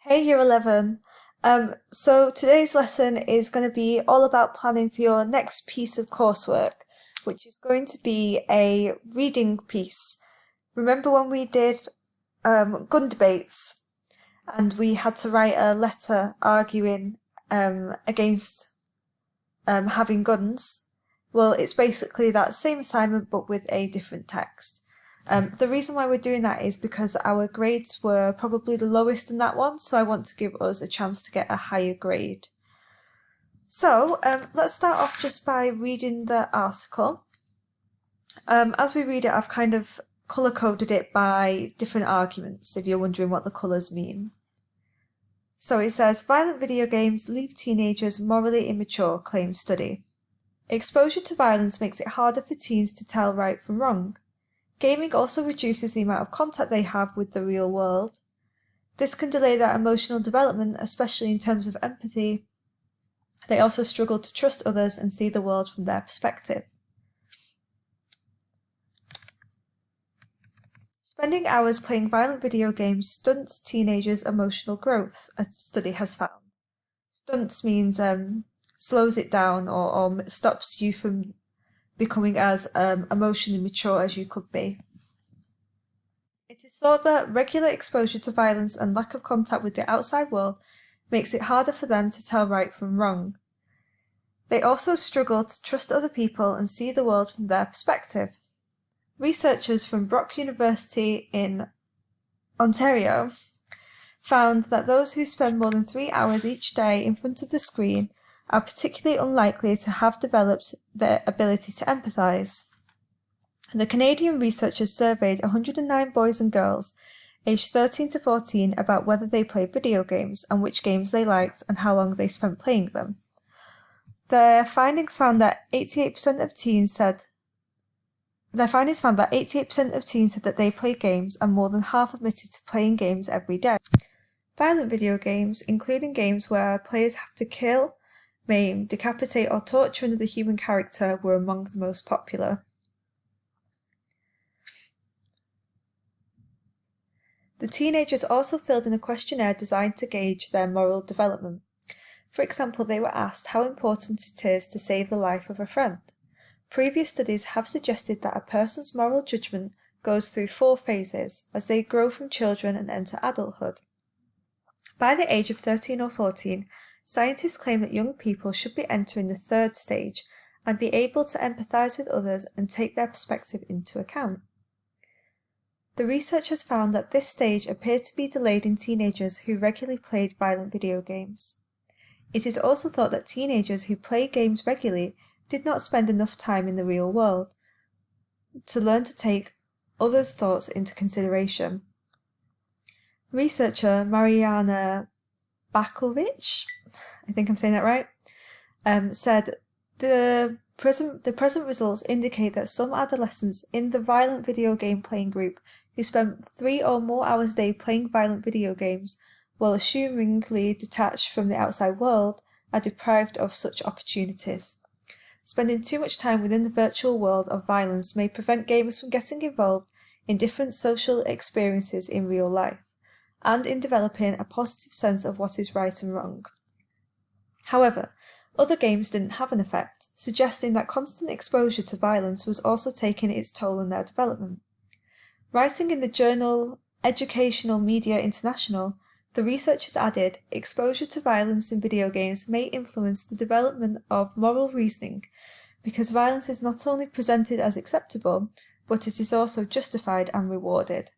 Hey Year 11. So today's lesson is going to be all about planning for your next piece of coursework, which is going to be a reading piece. Remember when we did gun debates and we had to write a letter arguing against having guns? Well, it's basically that same assignment but with a different text. The reason why we're doing that is because our grades were probably the lowest in that one, so I want to give us a chance to get a higher grade. So let's start off just by reading the article. As we read it, I've kind of colour-coded it by different arguments, if you're wondering what the colours mean. So it says, violent video games leave teenagers morally immature, claims study. Exposure to violence makes it harder for teens to tell right from wrong. Gaming also reduces the amount of contact they have with the real world. This can delay their emotional development, especially in terms of empathy. They also struggle to trust others and see the world from their perspective. Spending hours playing violent video games stunts teenagers' emotional growth, a study has found. Stunts means slows it down or stops you from becoming as emotionally mature as you could be. It is thought that regular exposure to violence and lack of contact with the outside world makes it harder for them to tell right from wrong. They also struggle to trust other people and see the world from their perspective. Researchers from Brock University in Ontario found that those who spend more than 3 hours each day in front of the screen are particularly unlikely to have developed their ability to empathise. The Canadian researchers surveyed 109 boys and girls aged 13 to 14 about whether they played video games and which games they liked and how long they spent playing them. Their findings found that 88% of teens said that they played games, and more than half admitted to playing games every day. Violent video games, including games where players have to kill, maim, decapitate or torture another human character, were among the most popular. The teenagers also filled in a questionnaire designed to gauge their moral development. For example, they were asked how important it is to save the life of a friend. Previous studies have suggested that a person's moral judgment goes through 4 phases as they grow from children and enter adulthood. By the age of 13 or 14, scientists claim that young people should be entering the 3rd stage and be able to empathise with others and take their perspective into account. The research has found that this stage appeared to be delayed in teenagers who regularly played violent video games. It is also thought that teenagers who play games regularly did not spend enough time in the real world to learn to take others' thoughts into consideration. Researcher Mariana Bakovic, I think I'm saying that right, said the present results indicate that some adolescents in the violent video game playing group who spent 3 or more hours a day playing violent video games while assumingly detached from the outside world are deprived of such opportunities. Spending too much time within the virtual world of violence may prevent gamers from getting involved in different social experiences in real life, and in developing a positive sense of what is right and wrong. However, other games didn't have an effect, suggesting that constant exposure to violence was also taking its toll on their development. Writing in the journal Educational Media International, the researchers added, exposure to violence in video games may influence the development of moral reasoning because violence is not only presented as acceptable, but it is also justified and rewarded.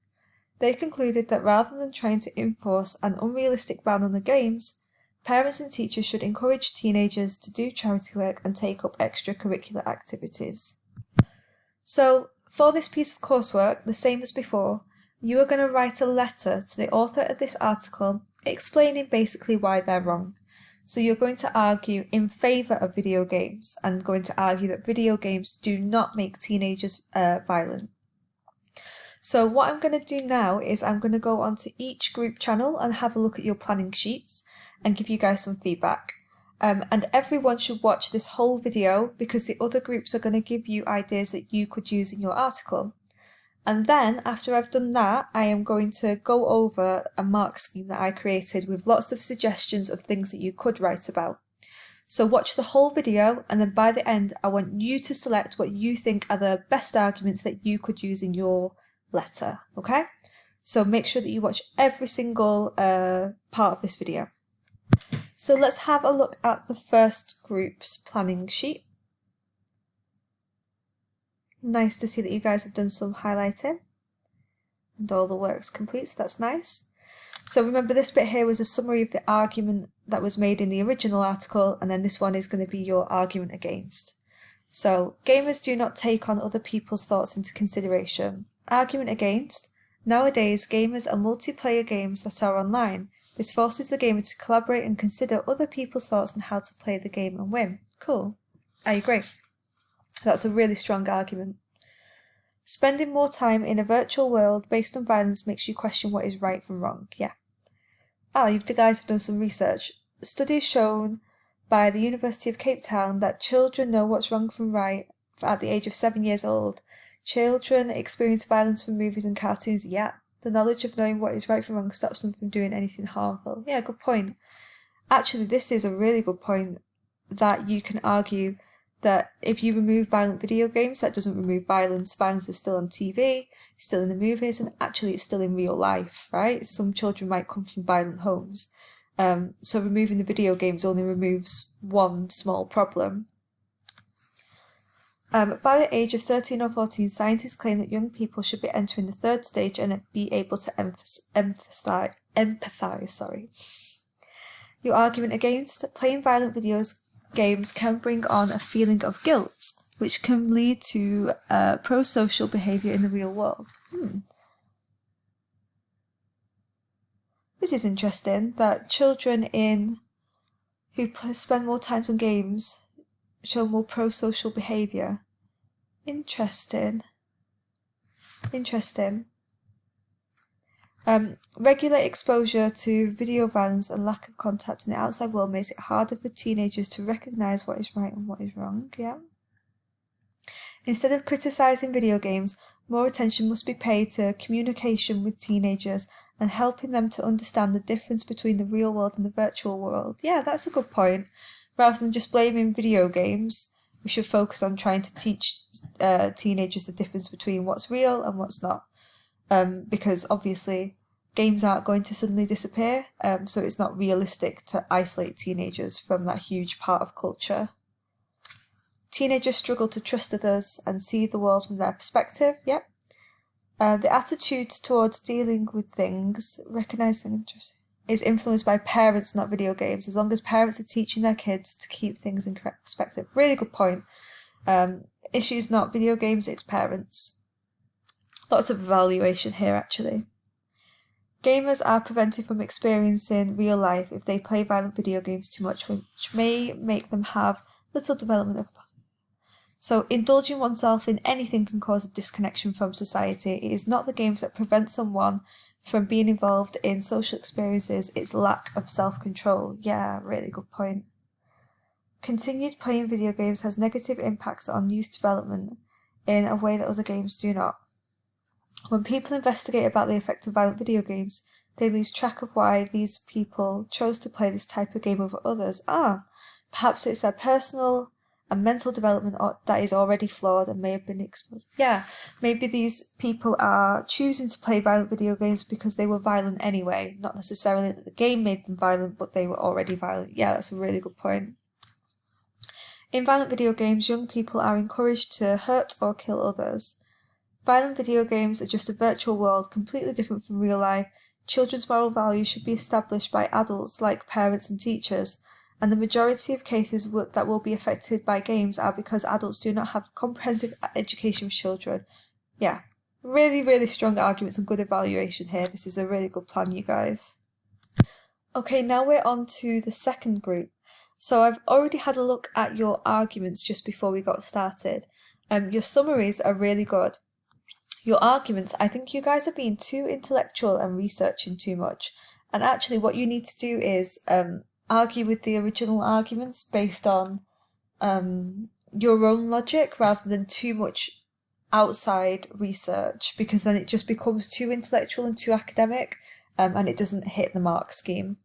They concluded that rather than trying to enforce an unrealistic ban on the games, parents and teachers should encourage teenagers to do charity work and take up extracurricular activities. So, for this piece of coursework, the same as before, you are going to write a letter to the author of this article explaining basically why they're wrong. So you're going to argue in favour of video games and going to argue that video games do not make teenagers violent. So what I'm going to do now is I'm going to go onto each group channel and have a look at your planning sheets and give you guys some feedback. And everyone should watch this whole video because the other groups are going to give you ideas that you could use in your article. And then after I've done that, I am going to go over a mark scheme that I created with lots of suggestions of things that you could write about. So watch the whole video, and then by the end, I want you to select what you think are the best arguments that you could use in your letter, okay? So make sure that you watch every single part of this video. So let's have a look at the first group's planning sheet. Nice to see that you guys have done some highlighting and all the work's complete, so that's nice. So remember, this bit here was a summary of the argument that was made in the original article, and then this one is going to be your argument against. So, gamers do not take on other people's thoughts into consideration. Argument against. Nowadays, gamers are multiplayer games that are online. This forces the gamer to collaborate and consider other people's thoughts on how to play the game and win. Cool. I agree. That's a really strong argument. Spending more time in a virtual world based on violence makes you question what is right from wrong. Yeah. You guys have done some research. Studies shown by the University of Cape Town that children know what's wrong from right at the age of 7 years old. Children experience violence from movies and cartoons. Yeah. The knowledge of knowing what is right from wrong stops them from doing anything harmful. Yeah, good point. Actually, this is a really good point, that you can argue that if you remove violent video games, that doesn't remove violence. Violence is still on TV, still in the movies, and actually it's still in real life, right? Some children might come from violent homes. So removing the video games only removes one small problem. By the age of 13 or 14, scientists claim that young people should be entering the third stage and be able to empathize. Your argument against. Playing violent games can bring on a feeling of guilt, which can lead to pro-social behaviour in the real world. This is interesting, that children who spend more time on games show more pro-social behaviour. Interesting. Regular exposure to video violence and lack of contact in the outside world makes it harder for teenagers to recognise what is right and what is wrong. Yeah. Instead of criticising video games, more attention must be paid to communication with teenagers and helping them to understand the difference between the real world and the virtual world. Yeah, that's a good point. Rather than just blaming video games, we should focus on trying to teach teenagers the difference between what's real and what's not. Because obviously games aren't going to suddenly disappear, so it's not realistic to isolate teenagers from that huge part of culture. Teenagers struggle to trust others and see the world from their perspective. Yep. The attitude towards dealing with things, recognising interest, is influenced by parents, not video games, as long as parents are teaching their kids to keep things in correct perspective. Really good point. Issues not video games, it's parents. Lots of evaluation here, actually. Gamers are prevented from experiencing real life if they play violent video games too much, which may make them have little development of. So indulging oneself in anything can cause a disconnection from society. It is not the games that prevent someone from being involved in social experiences, it's lack of self-control. Yeah, really good point. Continued playing video games has negative impacts on youth development in a way that other games do not. When people investigate about the effect of violent video games, they lose track of why these people chose to play this type of game over others. Perhaps it's their personal and mental development that is already flawed and may have been exposed. Yeah, maybe these people are choosing to play violent video games because they were violent anyway, not necessarily that the game made them violent, but they were already violent. Yeah, that's a really good point. In violent video games, young people are encouraged to hurt or kill others. Violent video games are just a virtual world, completely different from real life. Children's moral values should be established by adults like parents and teachers, and the majority of cases that will be affected by games are because adults do not have comprehensive education for children. Yeah, really, really strong arguments and good evaluation here. This is a really good plan, you guys. Okay, now we're on to the second group. So I've already had a look at your arguments just before we got started. Your summaries are really good. Your arguments, I think you guys are being too intellectual and researching too much. And actually what you need to do is argue with the original arguments based on your own logic rather than too much outside research, because then it just becomes too intellectual and too academic, and it doesn't hit the mark scheme.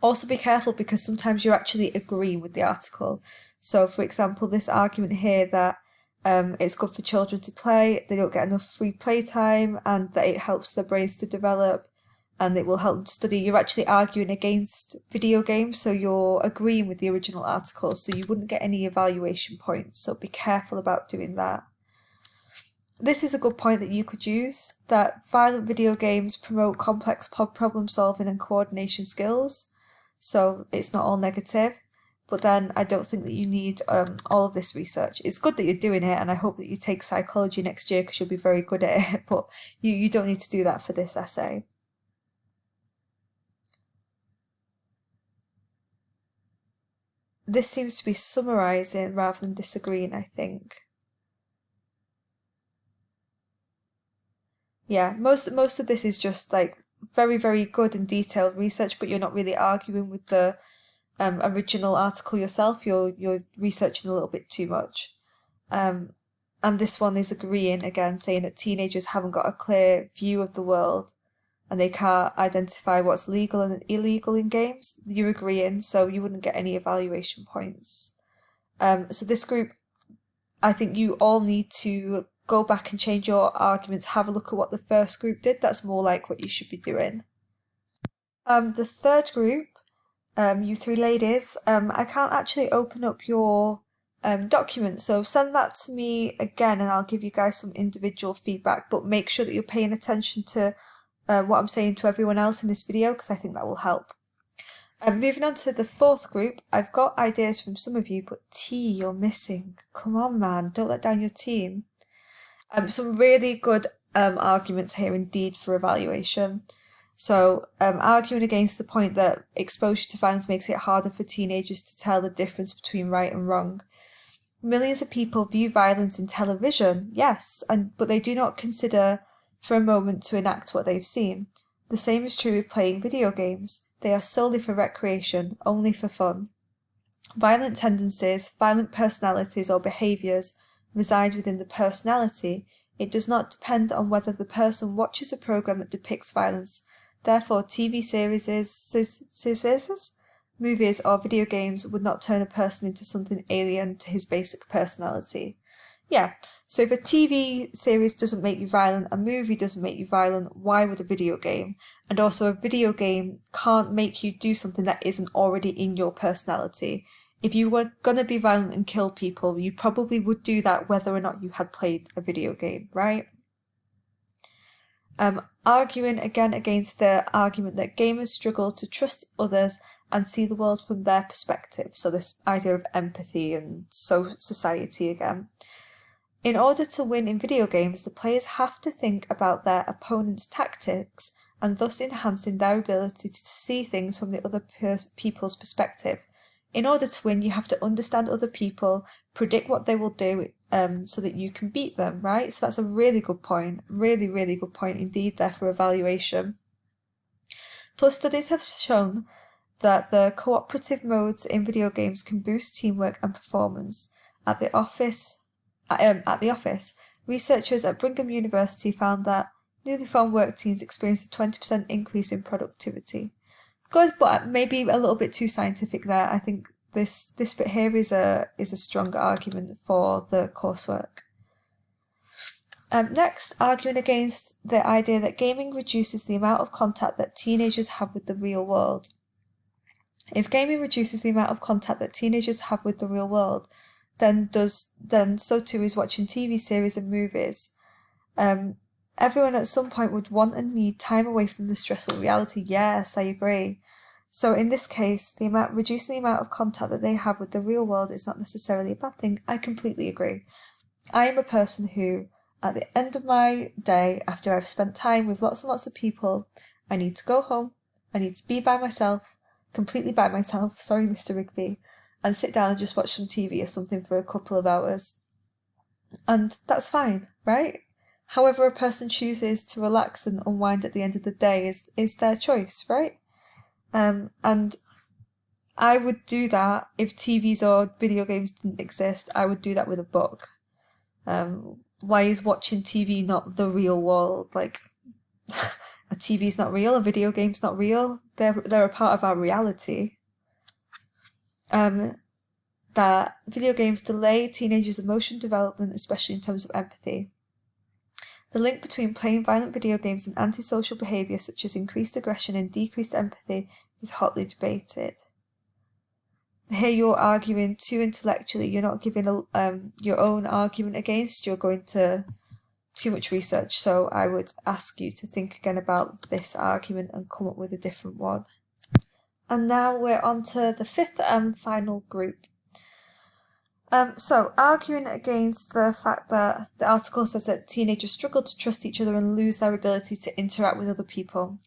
Also be careful, because sometimes you actually agree with the article. So for example, this argument here that it's good for children to play, they don't get enough free playtime, and that it helps their brains to develop and it will help them to study. You're actually arguing against video games, so you're agreeing with the original article, so you wouldn't get any evaluation points, so be careful about doing that. This is a good point that you could use, that violent video games promote complex problem solving and coordination skills, so it's not all negative. But then I don't think that you need all of this research. It's good that you're doing it, and I hope that you take psychology next year because you'll be very good at it, but you don't need to do that for this essay. This seems to be summarising rather than disagreeing, I think. Yeah, most of this is just like very, very good and detailed research, but you're not really arguing with the original article yourself. You're researching a little bit too much. And this one is agreeing again, saying that teenagers haven't got a clear view of the world and they can't identify what's legal and illegal in games. You're agreeing, so you wouldn't get any evaluation points. So this group, I think you all need to go back and change your arguments, have a look at what the first group did. That's more like what you should be doing. The third group, you three ladies, I can't actually open up your document, so send that to me again and I'll give you guys some individual feedback, but make sure that you're paying attention to what I'm saying to everyone else in this video, because I think that will help. Moving on to the fourth group, I've got ideas from some of you, but T, you're missing. Come on, man, don't let down your team. Some really good arguments here indeed for evaluation. So, arguing against the point that exposure to violence makes it harder for teenagers to tell the difference between right and wrong. Millions of people view violence in television, yes, but they do not consider for a moment to enact what they've seen. The same is true with playing video games. They are solely for recreation, only for fun. Violent tendencies, violent personalities or behaviours reside within the personality. It does not depend on whether the person watches a programme that depicts violence. Therefore, TV series, movies or video games would not turn a person into something alien to his basic personality. Yeah, so if a TV series doesn't make you violent, a movie doesn't make you violent, why would a video game? And also a video game can't make you do something that isn't already in your personality. If you were going to be violent and kill people, you probably would do that whether or not you had played a video game, right? Arguing again against the argument that gamers struggle to trust others and see the world from their perspective. So this idea of empathy and society again. In order to win in video games, the players have to think about their opponent's tactics and thus enhancing their ability to see things from the other people's perspective. In order to win, you have to understand other people, predict what they will do, so that you can beat them, right? So that's a really good point, really, really good point indeed there for evaluation. Plus, studies have shown that the cooperative modes in video games can boost teamwork and performance. At the office, researchers at Brigham University found that newly formed work teams experienced a 20% increase in productivity. Good, but maybe a little bit too scientific there. I think this bit here is a stronger argument for the coursework. Next, arguing against the idea that gaming reduces the amount of contact that teenagers have with the real world. If gaming reduces the amount of contact that teenagers have with the real world, then so too is watching TV series and movies. Everyone at some point would want and need time away from the stressful reality. Yes, I agree. So in this case, reducing the amount of contact that they have with the real world is not necessarily a bad thing. I completely agree. I am a person who, at the end of my day, after I've spent time with lots and lots of people, I need to go home, I need to be by myself, completely by myself, sorry Mr. Rigby, and sit down and just watch some TV or something for a couple of hours. And that's fine, right? However a person chooses to relax and unwind at the end of the day is their choice, right? And I would do that if TVs or video games didn't exist. I would do that with a book. why is watching TV not the real world? Like, a TV is not real, a video game's not real. They're a part of our reality. That video games delay teenagers' emotion development, especially in terms of empathy. The link between playing violent video games and antisocial behaviour such as increased aggression and decreased empathy is hotly debated. Here you're arguing too intellectually, you're not giving your own argument against, you're going to too much research, so I would ask you to think again about this argument and come up with a different one. And now we're on to the fifth and final group. So, arguing against the fact that the article says that teenagers struggle to trust each other and lose their ability to interact with other people.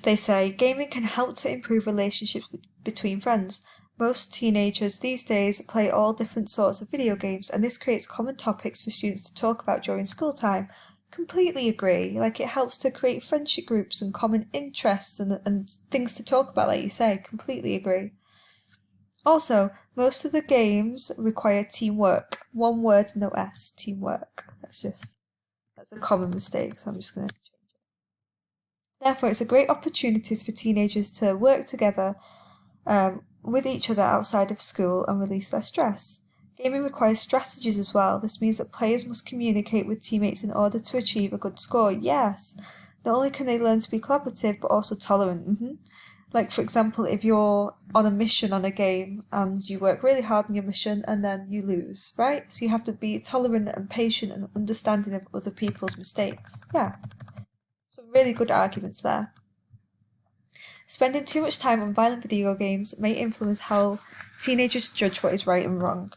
They say, gaming can help to improve relationships between friends. Most teenagers these days play all different sorts of video games, and this creates common topics for students to talk about during school time. Completely agree. Like, it helps to create friendship groups and common interests and things to talk about, like you say. Completely agree. Also, most of the games require teamwork. One word, no S. Teamwork. That's a common mistake, so I'm just going to change it. Therefore, it's a great opportunity for teenagers to work together with each other outside of school and release their stress. Gaming requires strategies as well. This means that players must communicate with teammates in order to achieve a good score. Yes! Not only can they learn to be collaborative, but also tolerant. Like, for example, if you're on a mission on a game and you work really hard on your mission and then you lose, right? So you have to be tolerant and patient and understanding of other people's mistakes. Yeah. Some really good arguments there. Spending too much time on violent video games may influence how teenagers judge what is right and wrong.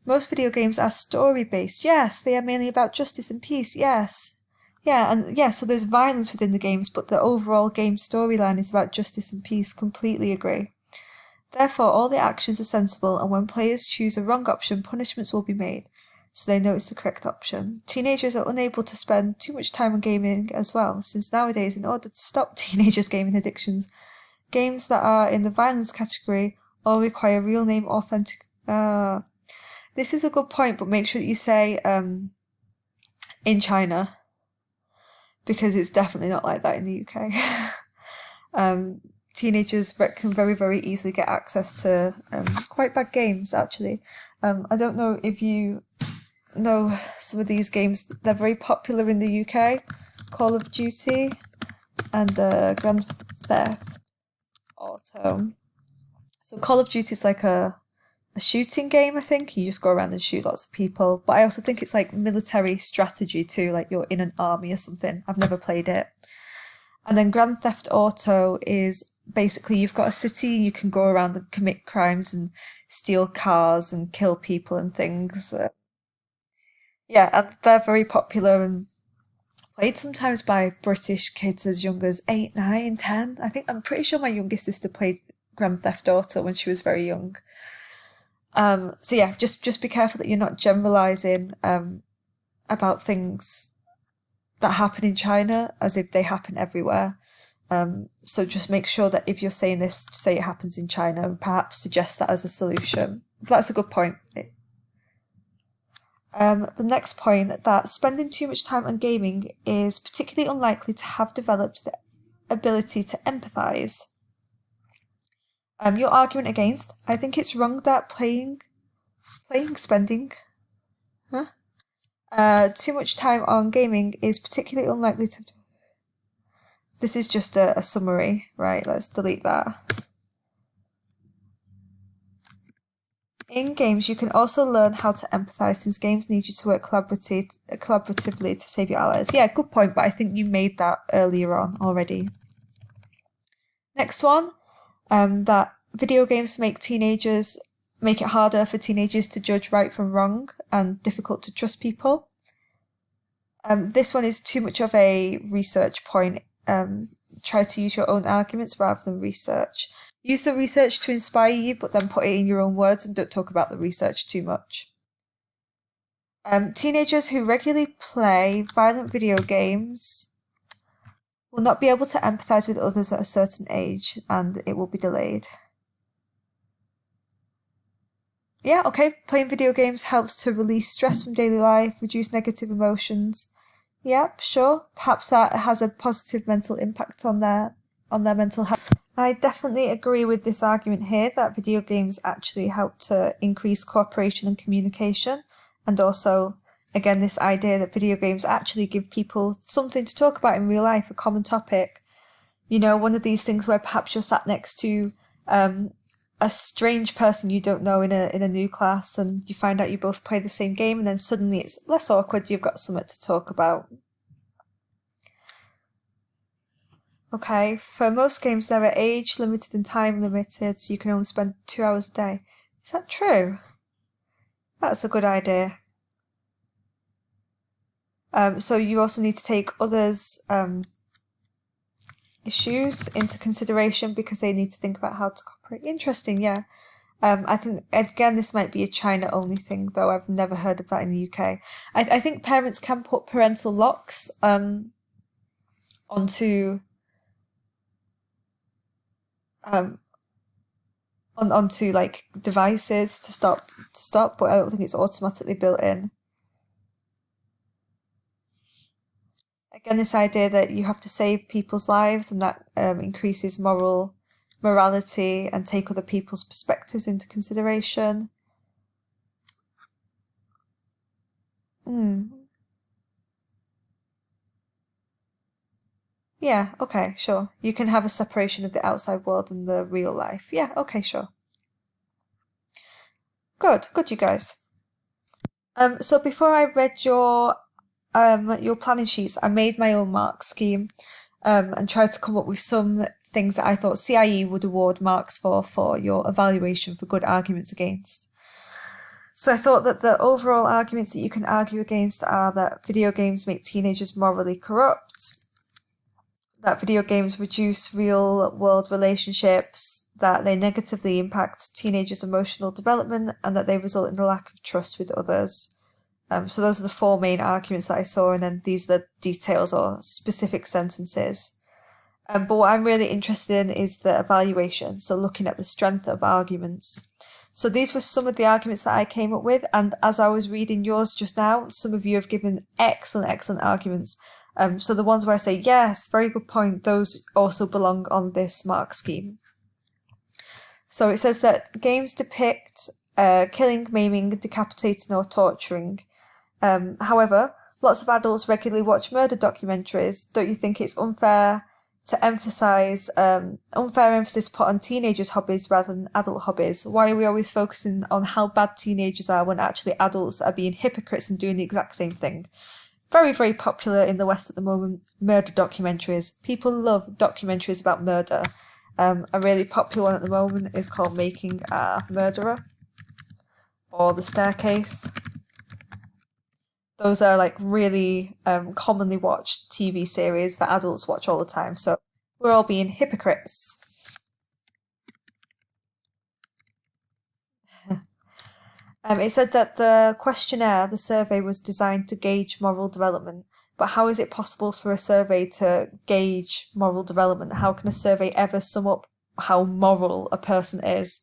Most video games are story-based. Yes, they are mainly about justice and peace. Yes. Yeah, so there's violence within the games, but the overall game storyline is about justice and peace. Completely agree. Therefore, all the actions are sensible, and when players choose a wrong option, punishments will be made, so they know it's the correct option. Teenagers are unable to spend too much time on gaming as well, since nowadays, in order to stop teenagers' gaming addictions, games that are in the violence category all require real name authentic... This is a good point, but make sure that you say in China, because it's definitely not like that in the UK. Teenagers can very, very easily get access to quite bad games, actually. I don't know if you know some of these games. They're very popular in the UK. Call of Duty and Grand Theft Auto. So Call of Duty is like a shooting game, I think. You just go around and shoot lots of people. But I also think it's like military strategy too, like you're in an army or something. I've never played it. And then Grand Theft Auto is basically you've got a city, you can go around and commit crimes and steal cars and kill people and things. Yeah, and they're very popular and played sometimes by British kids as young as 8, 9, 10. I'm pretty sure my youngest sister played Grand Theft Auto when she was very young. So yeah, just be careful that you're not generalising about things that happen in China as if they happen everywhere. So just make sure that if you're saying this, say it happens in China and perhaps suggest that as a solution. That's a good point. The next point, that spending too much time on gaming is particularly unlikely to have developed the ability to empathise. Your argument against, I think it's wrong that spending too much time on gaming is particularly unlikely to... This is just a summary, right? Let's delete that. In games, you can also learn how to empathise, since games need you to work collaboratively to save your allies. Yeah, good point, but I think you made that earlier on already. Next one, that video games make it harder for teenagers to judge right from wrong and difficult to trust people. This one is too much of a research point. Try to use your own arguments rather than research. Use the research to inspire you, but then put it in your own words and don't talk about the research too much. Teenagers who regularly play violent video games will not be able to empathise with others at a certain age, and it will be delayed. Yeah, okay, playing video games helps to release stress from daily life, reduce negative emotions. Yep, sure. Perhaps that has a positive mental impact on their mental health. I definitely agree with this argument here that video games actually help to increase cooperation and communication, and also, again, this idea that video games actually give people something to talk about in real life, a common topic. You know, one of these things where perhaps you're sat next to a strange person you don't know in a new class, and you find out you both play the same game, and then suddenly it's less awkward, you've got something to talk about. Okay, for most games there are age limited and time limited, so you can only spend 2 hours a day. Is that true? That's a good idea. So you also need to take others' issues into consideration because they need to think about how to cooperate. Interesting, yeah. I think, again, this might be a China only thing, though I've never heard of that in the UK. I think parents can put parental locks onto um, onto like devices to stop, but I don't think it's automatically built in. Again, this idea that you have to save people's lives and that increases morality and take other people's perspectives into consideration. Mm. Yeah, okay, sure. You can have a separation of the outside world and the real life. Yeah, okay, sure. Good, you guys. So before I read your planning sheets, I made my own mark scheme, and tried to come up with some things that I thought CIE would award marks for your evaluation for good arguments against. So I thought that the overall arguments that you can argue against are that video games make teenagers morally corrupt, that video games reduce real world relationships, that they negatively impact teenagers' emotional development, and that they result in a lack of trust with others. So those are the four main arguments that I saw, and then these are the details or specific sentences. But what I'm really interested in is the evaluation, so looking at the strength of arguments. So these were some of the arguments that I came up with, and as I was reading yours just now, some of you have given excellent arguments. So the ones where I say, yes, very good point, those also belong on this mark scheme. So it says that games depict killing, maiming, decapitating or torturing. However, lots of adults regularly watch murder documentaries. Don't you think it's unfair to emphasize unfair emphasis put on teenagers' hobbies rather than adult hobbies? Why are we always focusing on how bad teenagers are when actually adults are being hypocrites and doing the exact same thing? Very popular in the West at the moment, murder documentaries. People love documentaries about murder. A really popular one at the moment is called Making a Murderer or The Staircase. Those are like really commonly watched TV series that adults watch all the time. So we're all being hypocrites. It said that the questionnaire, the survey, was designed to gauge moral development. But how is it possible for a survey to gauge moral development? How can a survey ever sum up how moral a person is?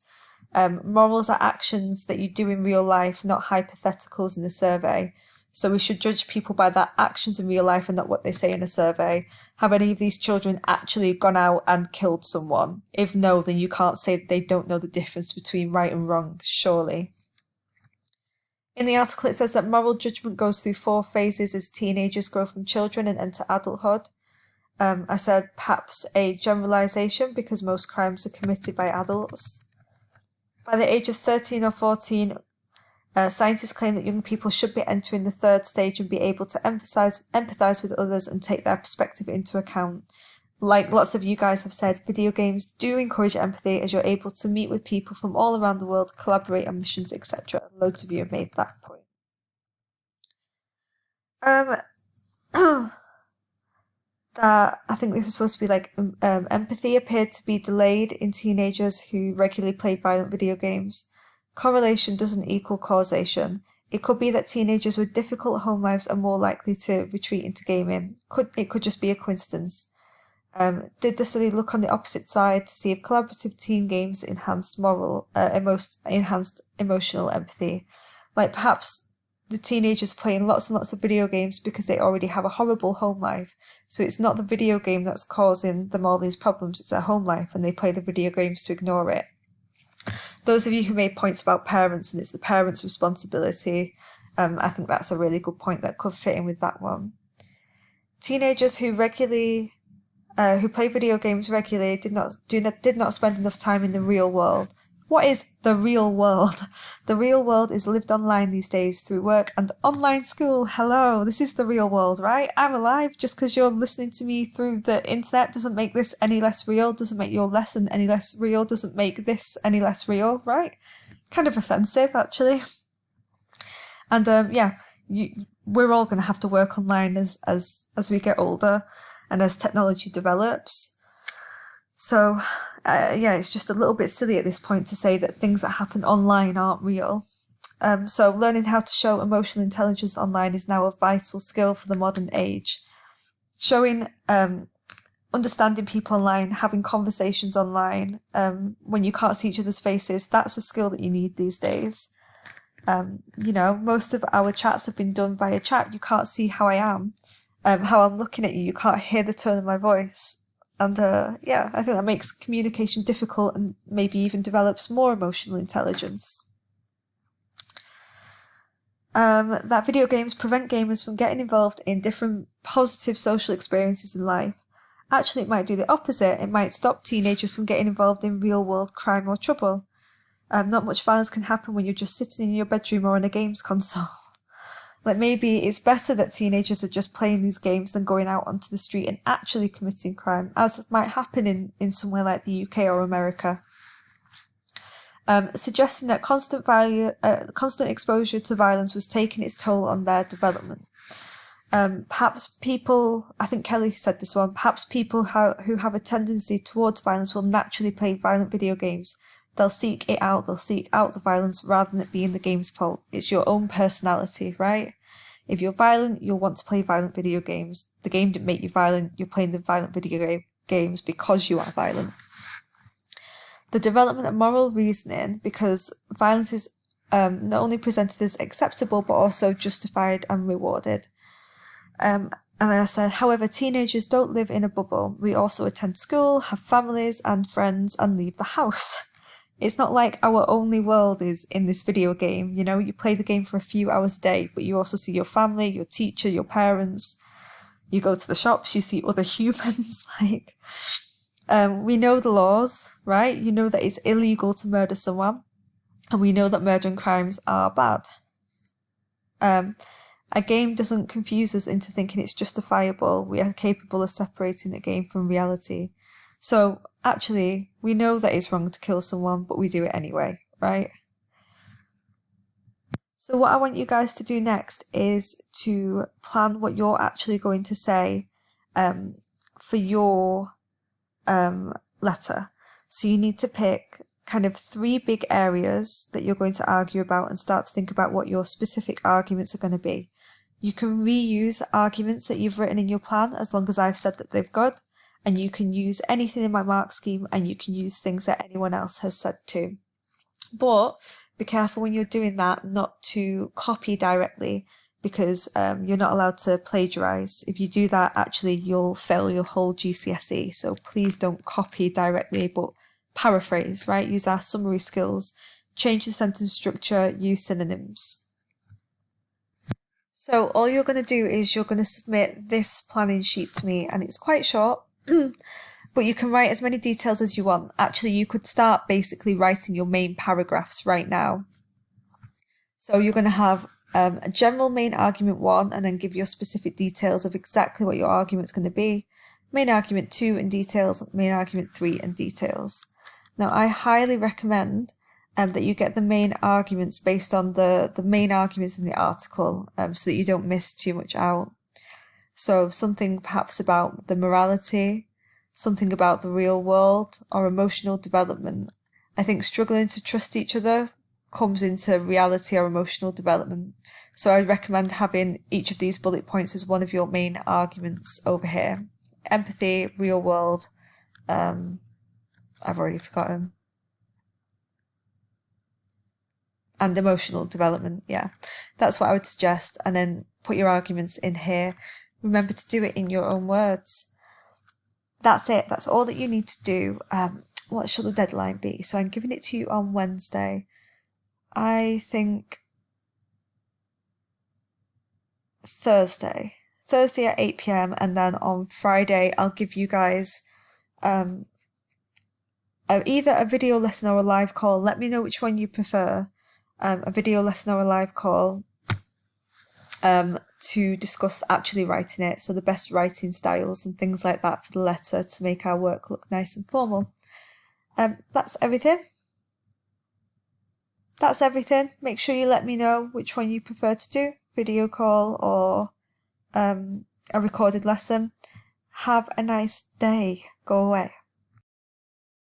Morals are actions that you do in real life, not hypotheticals in a survey. So we should judge people by their actions in real life and not what they say in a survey. Have any of these children actually gone out and killed someone? If no, then you can't say that they don't know the difference between right and wrong, surely. In the article, it says that moral judgment goes through 4 phases as teenagers grow from children and enter adulthood. I said perhaps a generalization because most crimes are committed by adults. By the age of 13 or 14, scientists claim that young people should be entering the 3rd stage and be able to empathize with others and take their perspective into account. Like lots of you guys have said, video games do encourage empathy as you're able to meet with people from all around the world, collaborate on missions, etc. Loads of you have made that point. That I think this was supposed to be like empathy appeared to be delayed in teenagers who regularly play violent video games. Correlation doesn't equal causation. It could be that teenagers with difficult home lives are more likely to retreat into gaming. It could just be a coincidence. Did the study look on the opposite side to see if collaborative team games enhanced emotional empathy? Like perhaps the teenagers playing lots and lots of video games because they already have a horrible home life. So it's not the video game that's causing them all these problems, it's their home life, and they play the video games to ignore it. Those of you who made points about parents and it's the parents' responsibility, I think that's a really good point that could fit in with that one. Teenagers who play video games regularly did not spend enough time in the real world. What is the real world? The real world is lived online these days through work and online school. Hello, this is the real world, right? I'm alive. Just because you're listening to me through the internet doesn't make this any less real, doesn't make your lesson any less real, doesn't make this any less real, right? Kind of offensive, actually. And we're all going to have to work online as we get older and as technology develops. So it's just a little bit silly at this point to say that things that happen online aren't real. So learning how to show emotional intelligence online is now a vital skill for the modern age. Showing, understanding people online, having conversations online, when you can't see each other's faces, that's a skill that you need these days. Most of our chats have been done via chat. You can't see how I am, how I'm looking at you. You can't hear the tone of my voice. And I think that makes communication difficult and maybe even develops more emotional intelligence. That video games prevent gamers from getting involved in different positive social experiences in life. Actually, it might do the opposite. It might stop teenagers from getting involved in real-world crime or trouble. Not much violence can happen when you're just sitting in your bedroom or on a games console. Like maybe it's better that teenagers are just playing these games than going out onto the street and actually committing crime, as might happen in somewhere like the UK or America. Suggesting that constant exposure to violence was taking its toll on their development. Perhaps people, I think Kelly said this one, perhaps people who have a tendency towards violence will naturally play violent video games. They'll seek it out, they'll seek out the violence rather than it being the game's fault. It's your own personality, right? If you're violent, you'll want to play violent video games. The game didn't make you violent, you're playing the violent video games because you are violent. The development of moral reasoning, because violence is not only presented as acceptable but also justified and rewarded. And I said, however, teenagers don't live in a bubble. We also attend school, have families and friends, and leave the house. It's not like our only world is in this video game. You play the game for a few hours a day, but you also see your family, your teacher, your parents. You go to the shops, you see other humans. We know the laws, right? You know that it's illegal to murder someone, and we know that murder and crimes are bad. A game doesn't confuse us into thinking it's justifiable. We are capable of separating the game from reality. So actually, we know that it's wrong to kill someone, but we do it anyway, right? So what I want you guys to do next is to plan what you're actually going to say for your letter. So you need to pick kind of 3 big areas that you're going to argue about and start to think about what your specific arguments are going to be. You can reuse arguments that you've written in your plan as long as I've said that they're good. And you can use anything in my mark scheme, and you can use things that anyone else has said too. But be careful when you're doing that not to copy directly, because you're not allowed to plagiarise. If you do that, actually you'll fail your whole GCSE. So please don't copy directly, but paraphrase, right? Use our summary skills, change the sentence structure, use synonyms. So all you're going to do is you're going to submit this planning sheet to me, and it's quite short. But you can write as many details as you want. Actually, you could start basically writing your main paragraphs right now. So you're going to have a general main argument 1 and then give your specific details of exactly what your argument's going to be. Main argument 2 and details, main argument 3 and details. Now, I highly recommend that you get the main arguments based on the main arguments in the article so that you don't miss too much out. So something perhaps about the morality, something about the real world, or emotional development. I think struggling to trust each other comes into reality or emotional development. So I recommend having each of these bullet points as one of your main arguments over here. empathy, real world, I've already forgotten, and emotional development. Yeah, that's what I would suggest. And then put your arguments in here. Remember to do it in your own words. That's it. That's all that you need to do. What should the deadline be? So I'm giving it to you on Wednesday. I think Thursday at 8 p.m. and then on Friday I'll give you guys either a video lesson or a live call. Let me know which one you prefer. A video lesson or a live call to discuss actually writing it, so the best writing styles and things like that for the letter to make our work look nice and formal. That's everything. Make sure you let me know which one you prefer to do, video call or a recorded lesson. Have a nice day. Go away.